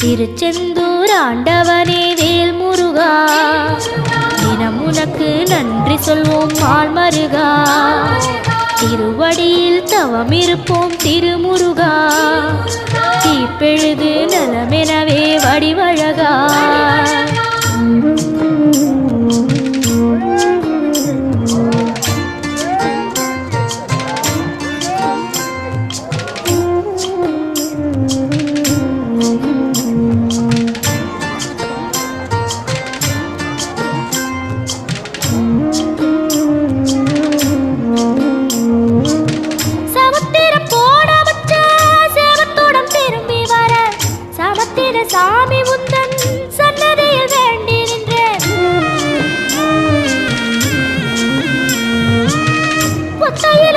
திருச்செந்தூர் ஆண்டவனே வேல் முருகா, தினம் உனக்கு நன்றி சொல்வோம் மால் மருகா. திருவடியில் தவம் இருப்போம் திருமுருகா, தீப்பெழுது நலமெனவே வடிவழகா. சாமி உந்தன் சன்னதியில் வேண்டி நின்றேன். ஒத்தையில